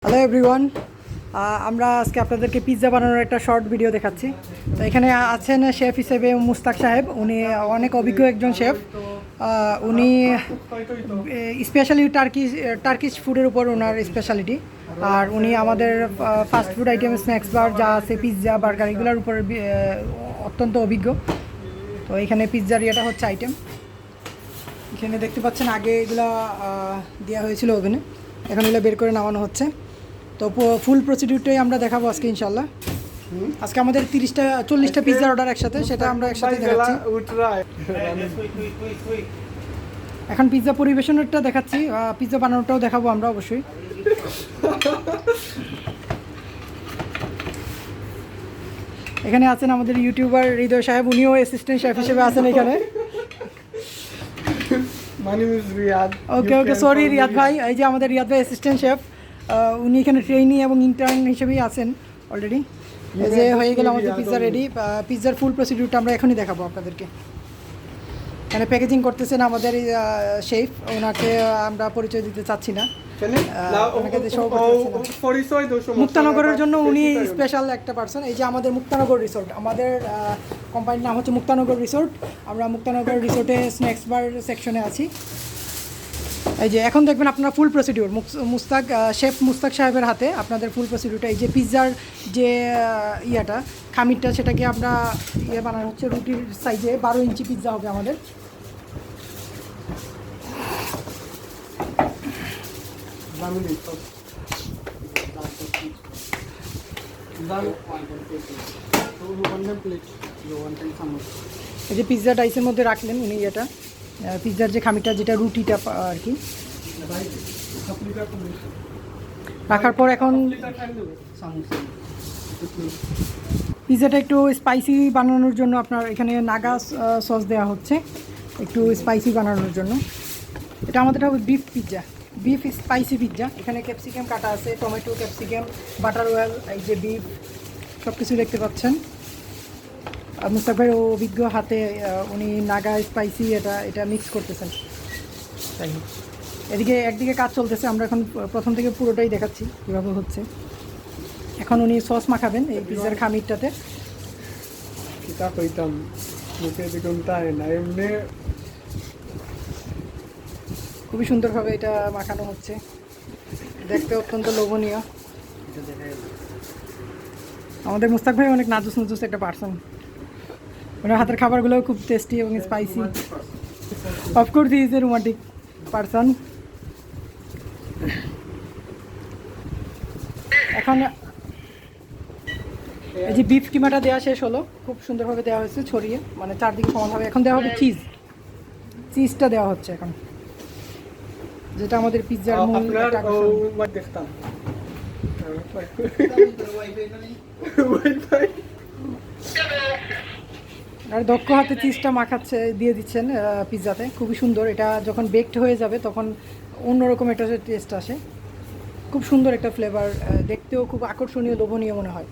Hello everyone, আমরা আজকে আপনাদেরকে পিৎজা বানানোর একটা শর্ট ভিডিও দেখাচ্ছি। তো এখানে আছেন শেফ হিসেবে মুস্তাক সাহেব। উনি অনেক অভিজ্ঞ একজন শেফ। উনি স্পেশালি টার্কিশ ফুডের উপর ওনার স্পেশালিটি। আর উনি আমাদের ফাস্ট ফুড আইটেম, স্ন্যাক্স বার যা আছে, পিৎজা, বার্গার, এগুলোর উপর অত্যন্ত অভিজ্ঞ। তো এখানে পিৎজার ইয়েটা হচ্ছে আইটেম। এখানে দেখতে পাচ্ছেন আগে এগুলো দেওয়া হয়েছিল ওভেনে, এখন এগুলো বের করে নামানো হচ্ছে। তো ফুল প্রসিডিউরটাই আমরা দেখাবো আজকে ইনশাল্লাহ। আজকে আমাদের 40টা পিৎজার অর্ডার একসাথে, সেটা আমরা একসাথে দেখাচ্ছি। এখন পিৎজা পরিবেশনেরটা দেখাচ্ছি, পিৎজা বানানোটাও দেখাবো আমরা অবশ্যই। এখানে আছেন আমাদের ইউটিউবার হৃদয় সাহেব, উনিও অ্যাসিস্ট্যান্ট শেফ হিসেবে আছেন এখানে। ওকে ওকে, সরি রিয়াদ ভাই, এই যে আমাদের রিয়াদ ভাই অ্যাসিস্ট্যান্ট শেফ, উনি এখানে ট্রেইনি এবং ইন্টার্ন হিসেবেই আছেন অলরেডি। এই যে হয়ে গেল আমাদের পিৎজা রেডি। পিৎজার ফুল প্রসিডিউরটা আমরা এখনই দেখাবো আপনাদেরকে। এখানে প্যাকেজিং করতেছেন আমাদের শেফ, ওনাকে আমরা পরিচয় দিতে চাচ্ছি না। মুক্তানগরের জন্য উনি স্পেশাল একটা পার্সন। এই যে আমাদের মুক্তানগর রিসোর্ট, আমাদের কোম্পানির নাম হচ্ছে মুক্তানগর রিসোর্ট। আমরা মুক্তানগর রিসোর্টে স্ন্যাক্স বার সেকশনে আছি। এই যে এখন দেখবেন আপনার ফুল প্রসিডিউর শেফ মুস্তাক সাহেবের হাতে আপনাদের ফুল প্রসিডিউরটা। এই যে পিৎজার যে ইয়েটা, খামিরটা, সেটাকে আমরা বানানো হচ্ছে রুটির সাইজে। 12 ইঞ্চি পিৎজা হবে আমাদের। এই যে পিৎজা ডাইসের মধ্যে রাখলেন উনি, এটা পিৎজার যে খামিরটা, যেটা রুটিটা আর কি, রাখার পর এখন পিৎজাটা একটু স্পাইসি বানানোর জন্য আপনার এখানে নাগা সস দেওয়া হচ্ছে, একটু স্পাইসি বানানোর জন্য। এটা আমাদের হবে beef pizza, beef spicy pizza. এখানে ক্যাপসিকাম কাটা আছে, টমেটো, ক্যাপসিকাম, বাটার অয়েল, এই যে বিফ, সব কিছু দেখতে পাচ্ছেন। মুস্তাক ভাই অভিজ্ঞ হাতে উনি নাগা স্পাইসি এটা মিক্স করতেছেন। তাই একদিকে কাজ চলতেছে, আমরা এখন প্রথম থেকে পুরোটাই দেখাচ্ছি কীভাবে হচ্ছে। এখন উনি সস মাখাবেন এই পিৎজার খামিরটাতে। খুবই সুন্দরভাবে এটা মাখানো হচ্ছে, দেখতে অত্যন্ত লোভনীয়। আমাদের মুস্তাক ভাই অনেক নাজুস একটা পার্সন, ওনার হাতের খাবারগুলো খুব টেস্টি এবং spicy. Of course he is a romantic person. এখন এই যে বিফ কিমাটা দেওয়া শেষ হলো, খুব সুন্দরভাবে দেওয়া হয়েছে ছড়িয়ে, মানে চারদিকে সমানভাবে। এখন দেওয়া হবে চিজটা দেওয়া হচ্ছে এখন, যেটা আমাদের পিৎজার মূল দেখতাম। আর দক্ষ হাতে চিজটা মাখাচ্ছে, দিয়ে দিচ্ছেন পিৎজাতে, খুবই সুন্দর। এটা যখন বেকড হয়ে যাবে তখন অন্যরকম একটা টেস্ট আসে, খুব সুন্দর একটা ফ্লেভার, দেখতেও খুব আকর্ষণীয়, লোভনীয় মনে হয়।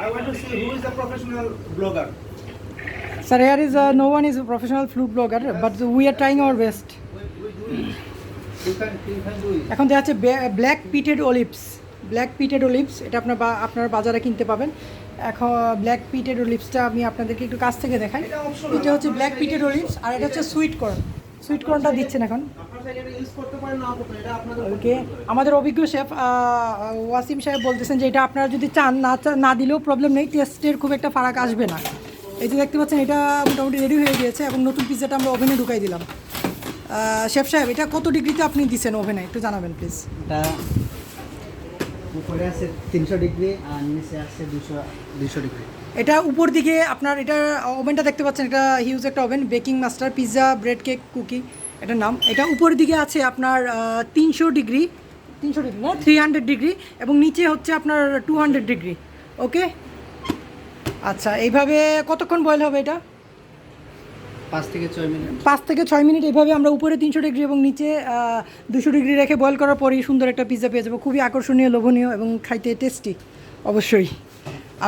I want to see who is the professional blogger. Sir, here is no one is a professional food blogger, but we are trying our best. You can do it. এখন দেখা যাচ্ছে ব্ল্যাক পিটেড অলিভস, এটা আপনারা বাজারে কিনতে পাবেন। এখন black pitted অলিভসটা আমি আপনাদেরকে একটু কাছ থেকে দেখাই। এটা হচ্ছে ব্ল্যাক পিটেড অলিভস, আর এটা হচ্ছে সুইট কর্নটা দিচ্ছেন এখন। ওকে, আমাদের অভিজ্ঞ শেফ ওয়াসিম সাহেব বলতেছেন যে এটা আপনারা যদি চান, না দিলেও প্রবলেম নেই, টেস্টের খুব একটা ফারাক আসবে না। এই যে দেখতে পাচ্ছেন এটা মোটামুটি রেডি হয়ে গিয়েছে, এবং নতুন পিৎজাটা আমরা ওভেনে ঢুকাই দিলাম। শেফ সাহেব, এটা কত ডিগ্রিতে আপনি দিচ্ছেন ওভেনে, একটু জানাবেন প্লিজ। এটা উপরে আছে 300 ডিগ্রি আর নিচে আছে 200 ডিগ্রি। এটা উপর দিকে আপনার, এটা ওভেনটা দেখতে পাচ্ছেন, এটা হিউজ একটা oven, baking master pizza bread cake cookie এটার নাম। এটা উপরের দিকে আছে আপনার 300 ডিগ্রি না 300 ডিগ্রি, এবং নিচে হচ্ছে আপনার 200 ডিগ্রি। ওকে, আচ্ছা, এইভাবে কতক্ষণ বয়েল হবে এটা? 5 থেকে 6 মিনিট। 5 থেকে 6 মিনিট এইভাবে আমরা উপরে 300 ডিগ্রি এবং নিচে 200 ডিগ্রি রেখে বয়েল করার পরেই সুন্দর একটা পিৎজা পেয়ে যাবো, খুবই আকর্ষণীয়, লোভনীয় এবং খাইতে টেস্টি। অবশ্যই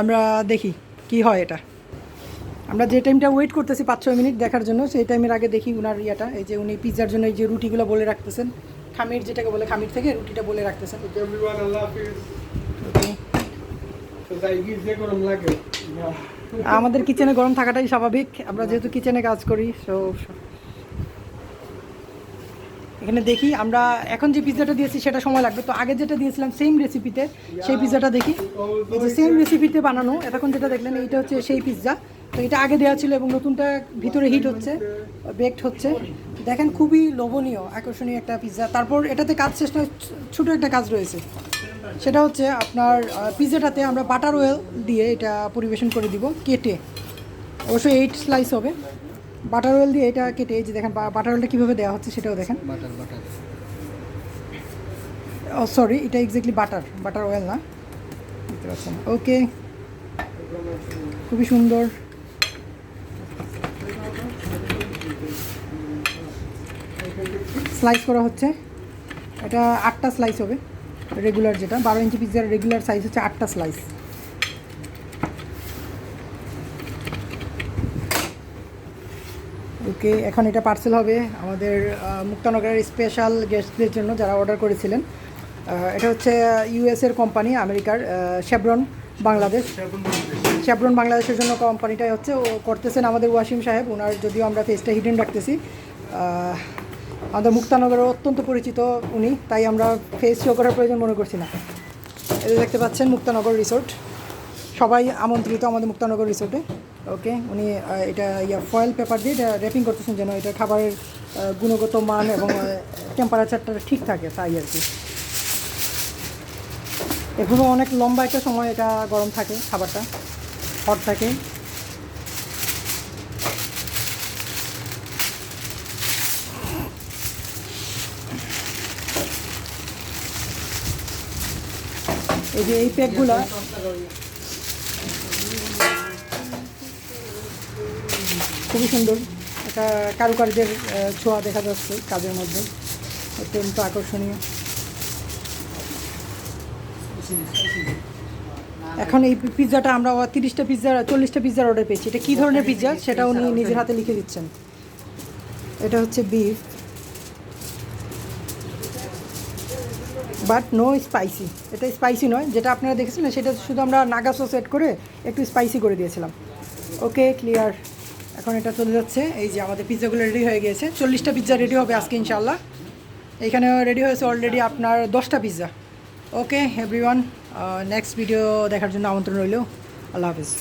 আমরা দেখি কি হয় এটা। আমরা যে টাইমটা ওয়েট করতেছি 5-6 মিনিট দেখার জন্য, সেই টাইমের আগে দেখি উনার ইয়েটা, এই যে উনি পিৎজার জন্য এই যে রুটিগুলো বলে রাখতেছেন, খামির যেটাকে বলে, খামির থেকে রুটিটা বলে রাখতেছেন। Everyone Allah is Okay. because I give যে গরম লাগে। আমাদের কিচেনে গরম থাকাটাই স্বাভাবিক, আমরা যেহেতু কিচেনে কাজ করি। সো এখানে দেখি আমরা এখন যে পিৎজাটা দিয়েছি সেটা সময় লাগবে, তো আগে যেটা দিয়েছিলাম সেম রেসিপিতে সেই পিৎজাটা দেখি। এই যে সেম রেসিপিতে বানানো, এখন যেটা দেখলেন এইটা হচ্ছে সেই পিৎজা। তো এটা আগে দেওয়া ছিল এবং নতুনটা ভিতরে হিট হচ্ছে, বেকড হচ্ছে। দেখেন খুবই লোভনীয় আকর্ষণীয় একটা পিৎজা। তারপর এটাতে কাজ শেষ নয়, ছোটো একটা কাজ রয়েছে, সেটা হচ্ছে আপনার পিৎজাটাতে আমরা বাটার অয়েল দিয়ে এটা পরিবেশন করে দিব কেটে, অবশ্যই 8 স্লাইস হবে। বাটার অয়েল দিয়ে এটা কেটে, এই যে দেখেন বাটার অয়েলটা কীভাবে দেওয়া হচ্ছে সেটাও দেখেন। বাটার ও সরি, এটা এক্স্যাক্টলি বাটার অয়েল না, বুঝতে পারছেন। ওকে, খুবই সুন্দর। স্লাইস করা হচ্ছে, এটা 8টা স্লাইস হবে রেগুলার, যেটা 12 ইঞ্চি পিৎজার রেগুলার সাইজ হচ্ছে 8টা স্লাইস। ওকে, এখন এটা পার্সেল হবে আমাদের মুক্তানগরের স্পেশাল গেস্টদের জন্য যারা অর্ডার করেছিলেন। এটা হচ্ছে ইউএসের কোম্পানি, আমেরিকার শেভরন বাংলাদেশ। শেভরন বাংলাদেশের জন্য কোম্পানিটাই হচ্ছে ও করতেছেন আমাদের ওয়াসিম সাহেব। ওনার যদিও আমরা ফেসটা হিডেন রাখতেছি, আমাদের মুক্তানগরের অত্যন্ত পরিচিত উনি, তাই আমরা ফেস শো করার প্রয়োজন মনে করছি না। এই দেখতে পাচ্ছেন মুক্তানগর রিসোর্ট, সবাই আমন্ত্রিত আমাদের মুক্তানগর রিসোর্টে। ওকে, উনি এটা ফয়েল পেপার দিয়ে এটা র্যাপিং করতেছেন যেন এটা খাবারের গুণগত মান এবং টেম্পারেচারটা ঠিক থাকে, তাই আর কি। এভাবে অনেক লম্বা একটা সময় এটা গরম থাকে, খাবারটা হট থাকে। এই যে এই প্যাকগুলা খুবই সুন্দর, একটা কারুকার্যের ছোঁয়া দেখা যাচ্ছে কাজের মধ্যে, অত্যন্ত আকর্ষণীয়। এখন এই পিৎজাটা আমরা 30টা পিৎজা 40টা পিৎজার অর্ডার পেয়েছি। এটা কী ধরনের পিৎজা সেটা উনি নিজের হাতে লিখে দিচ্ছেন। এটা হচ্ছে বিফ বাট নো স্পাইসি, এটা স্পাইসি নয়, যেটা আপনারা দেখেছিলেন সেটা শুধু আমরা নাগা সস এড করে একটু স্পাইসি করে দিয়েছিলাম। ওকে, ক্লিয়ার। এখন এটা চলে যাচ্ছে, এই যে আমাদের পিৎজাগুলো রেডি হয়ে গিয়েছে। 40টা পিৎজা রেডি হবে আজকে ইনশাআল্লাহ। এখানে রেডি হয়েছে অলরেডি আপনার 10টা পিৎজা। ওকে এভরিওয়ান, নেক্সট ভিডিও দেখার জন্য আমন্ত্রণ রইল। আল্লাহ হাফিজ।